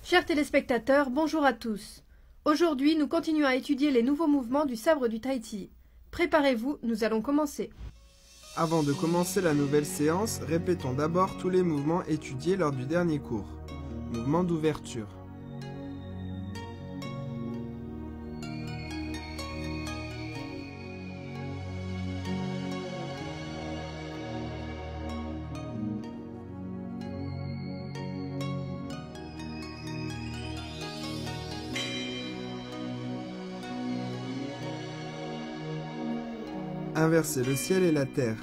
Chers téléspectateurs, bonjour à tous. Aujourd'hui, nous continuons à étudier les nouveaux mouvements du sabre du Tahiti. Préparez-vous, nous allons commencer. Avant de commencer la nouvelle séance, répétons d'abord tous les mouvements étudiés lors du dernier cours. Mouvement d'ouverture. Inverser le ciel et la terre.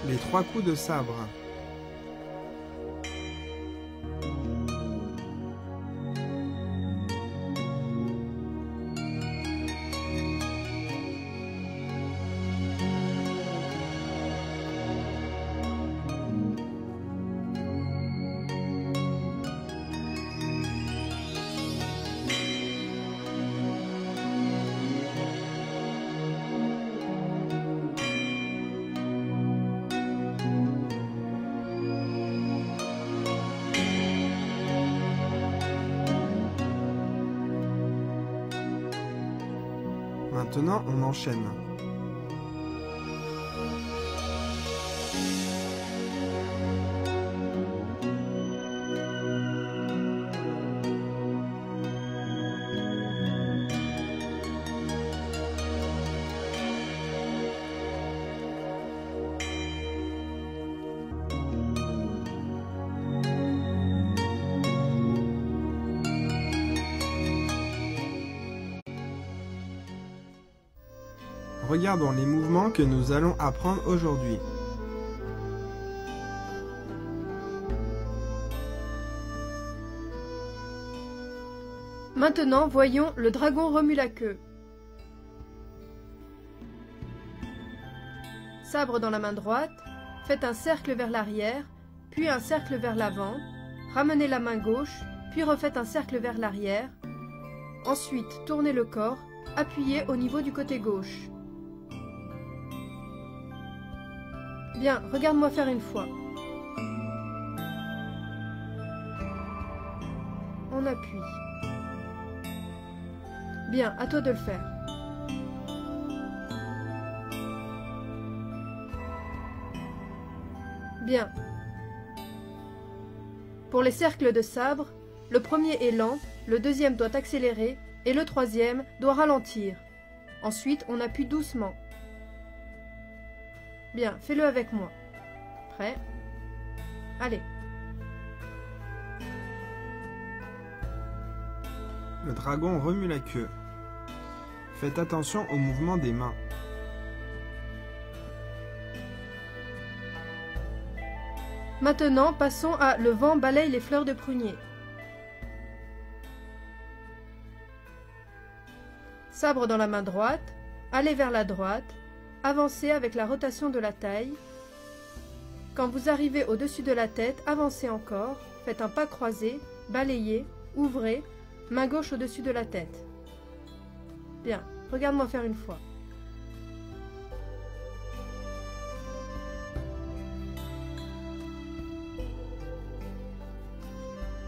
Les 3 coups de sabre. Maintenant, on enchaîne. Regardons les mouvements que nous allons apprendre aujourd'hui. Maintenant, voyons le dragon remue la queue. Sabre dans la main droite, faites un cercle vers l'arrière, puis un cercle vers l'avant, ramenez la main gauche, puis refaites un cercle vers l'arrière. Ensuite, tournez le corps, appuyez au niveau du côté gauche. Bien, regarde-moi faire une fois. On appuie. Bien, à toi de le faire. Bien. Pour les cercles de sabre, le premier est lent, le deuxième doit accélérer et le troisième doit ralentir. Ensuite, on appuie doucement. Bien, fais-le avec moi. Prêt? Allez. Le dragon remue la queue. Faites attention au mouvement des mains. Maintenant, passons à le vent balaye les fleurs de prunier. Sabre dans la main droite, allez vers la droite, avancez avec la rotation de la taille. Quand vous arrivez au-dessus de la tête, avancez encore, faites un pas croisé, balayez, ouvrez, main gauche au-dessus de la tête. Bien, regarde-moi faire une fois.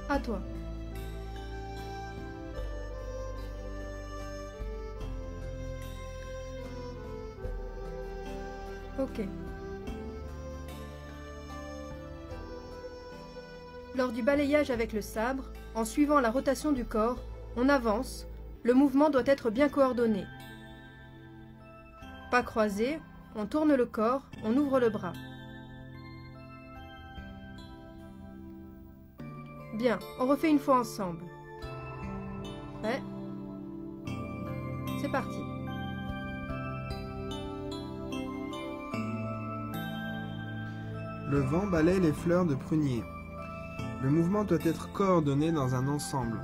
À toi. Ok. Lors du balayage avec le sabre, en suivant la rotation du corps, on avance, le mouvement doit être bien coordonné. Pas croisé, on tourne le corps, on ouvre le bras. Bien, on refait une fois ensemble. Prêt? C'est parti. Le vent balaye les fleurs de prunier. Le mouvement doit être coordonné dans un ensemble.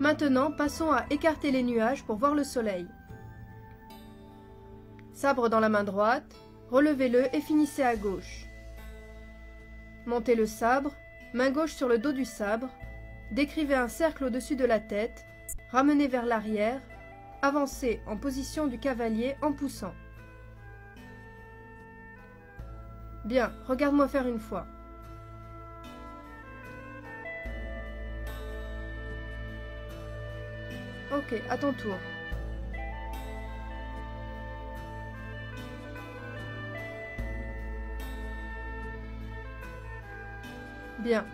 Maintenant, passons à écarter les nuages pour voir le soleil. Sabre dans la main droite, relevez-le et finissez à gauche. Montez le sabre, main gauche sur le dos du sabre, décrivez un cercle au-dessus de la tête, ramenez vers l'arrière, avancez en position du cavalier en poussant. Bien, regarde-moi faire une fois. Ok, à ton tour. Bien.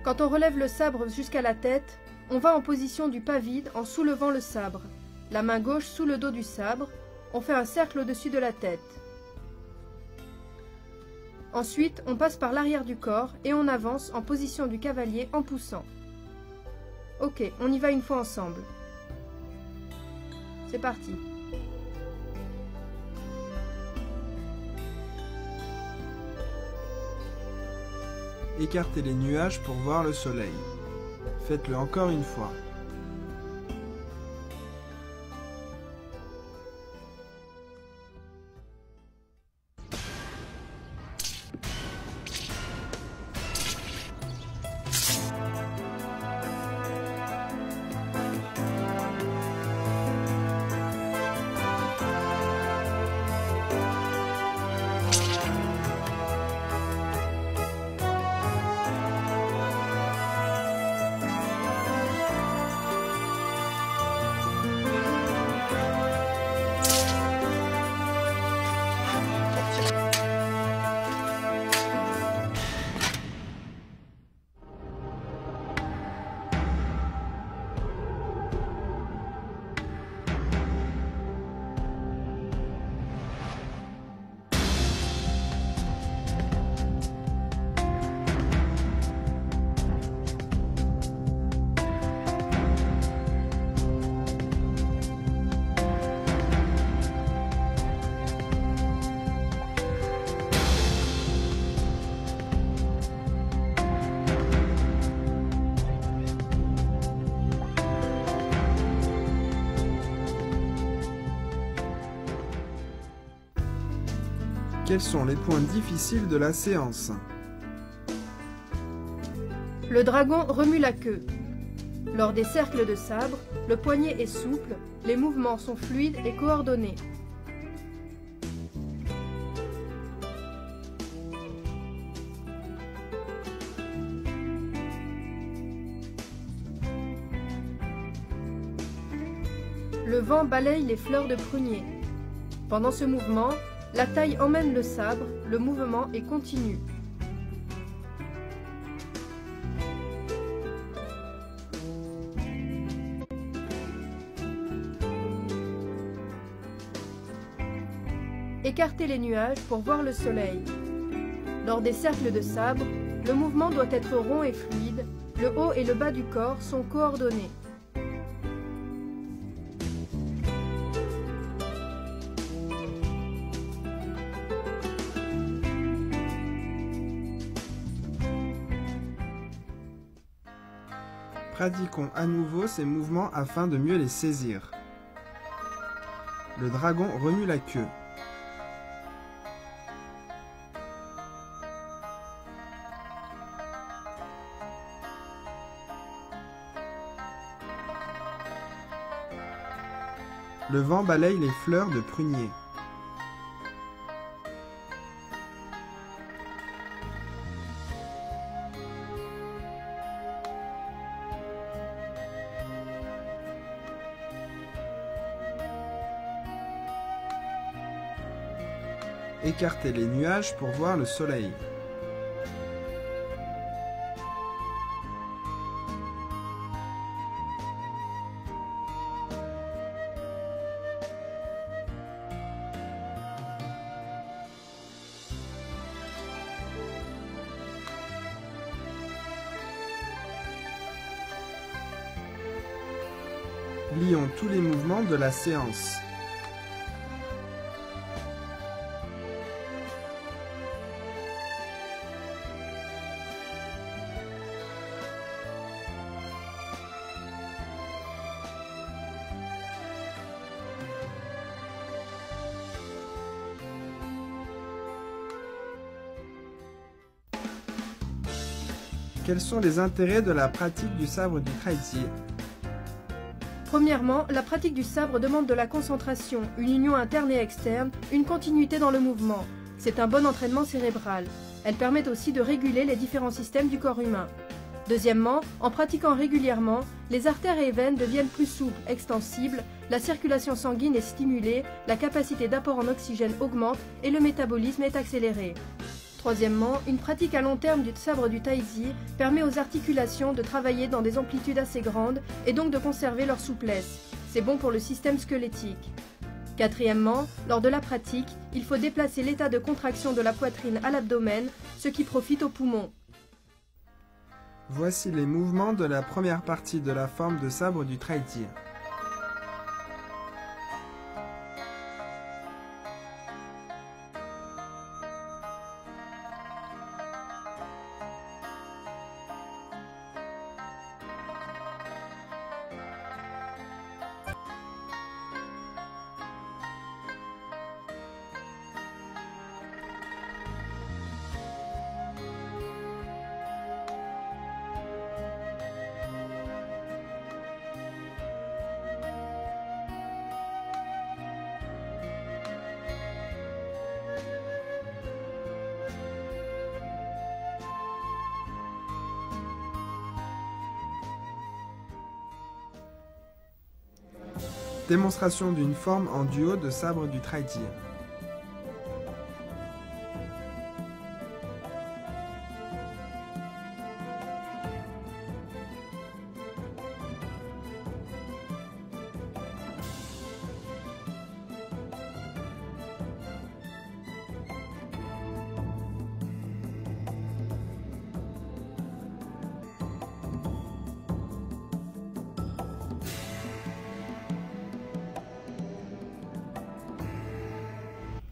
Quand on relève le sabre jusqu'à la tête, on va en position du pas vide en soulevant le sabre. La main gauche sous le dos du sabre, on fait un cercle au-dessus de la tête. Ensuite, on passe par l'arrière du corps et on avance en position du cavalier en poussant. Ok, on y va une fois ensemble. C'est parti. Écartez les nuages pour voir le soleil. Faites-le encore une fois. Quels sont les points difficiles de la séance? Le dragon remue la queue. Lors des cercles de sabre, le poignet est souple, les mouvements sont fluides et coordonnés. Le vent balaye les fleurs de prunier. Pendant ce mouvement, la taille emmène le sabre, le mouvement est continu. Écartez les nuages pour voir le soleil. Lors des cercles de sabre, le mouvement doit être rond et fluide, le haut et le bas du corps sont coordonnés. Pratiquons à nouveau ces mouvements afin de mieux les saisir. Le dragon remue la queue. Le vent balaye les fleurs de prunier. Écartez les nuages pour voir le soleil. Lions tous les mouvements de la séance. Quels sont les intérêts de la pratique du sabre du Traitier? Premièrement, la pratique du sabre demande de la concentration, une union interne et externe, une continuité dans le mouvement. C'est un bon entraînement cérébral. Elle permet aussi de réguler les différents systèmes du corps humain. Deuxièmement, en pratiquant régulièrement, les artères et veines deviennent plus souples, extensibles, la circulation sanguine est stimulée, la capacité d'apport en oxygène augmente et le métabolisme est accéléré. Troisièmement, une pratique à long terme du sabre du taiji permet aux articulations de travailler dans des amplitudes assez grandes et donc de conserver leur souplesse. C'est bon pour le système squelettique. Quatrièmement, lors de la pratique, il faut déplacer l'état de contraction de la poitrine à l'abdomen, ce qui profite aux poumons. Voici les mouvements de la première partie de la forme de sabre du Traitier. Démonstration d'une forme en duo de sabre du Traitier.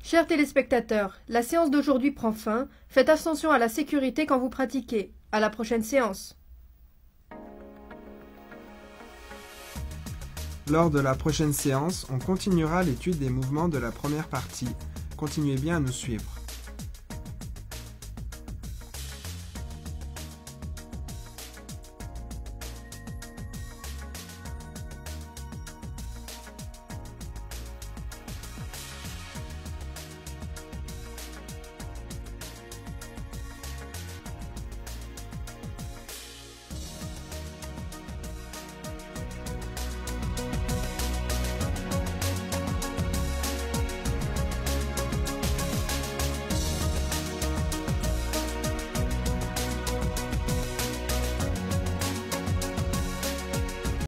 Chers téléspectateurs, la séance d'aujourd'hui prend fin. Faites attention à la sécurité quand vous pratiquez. À la prochaine séance. Lors de la prochaine séance, on continuera l'étude des mouvements de la première partie. Continuez bien à nous suivre.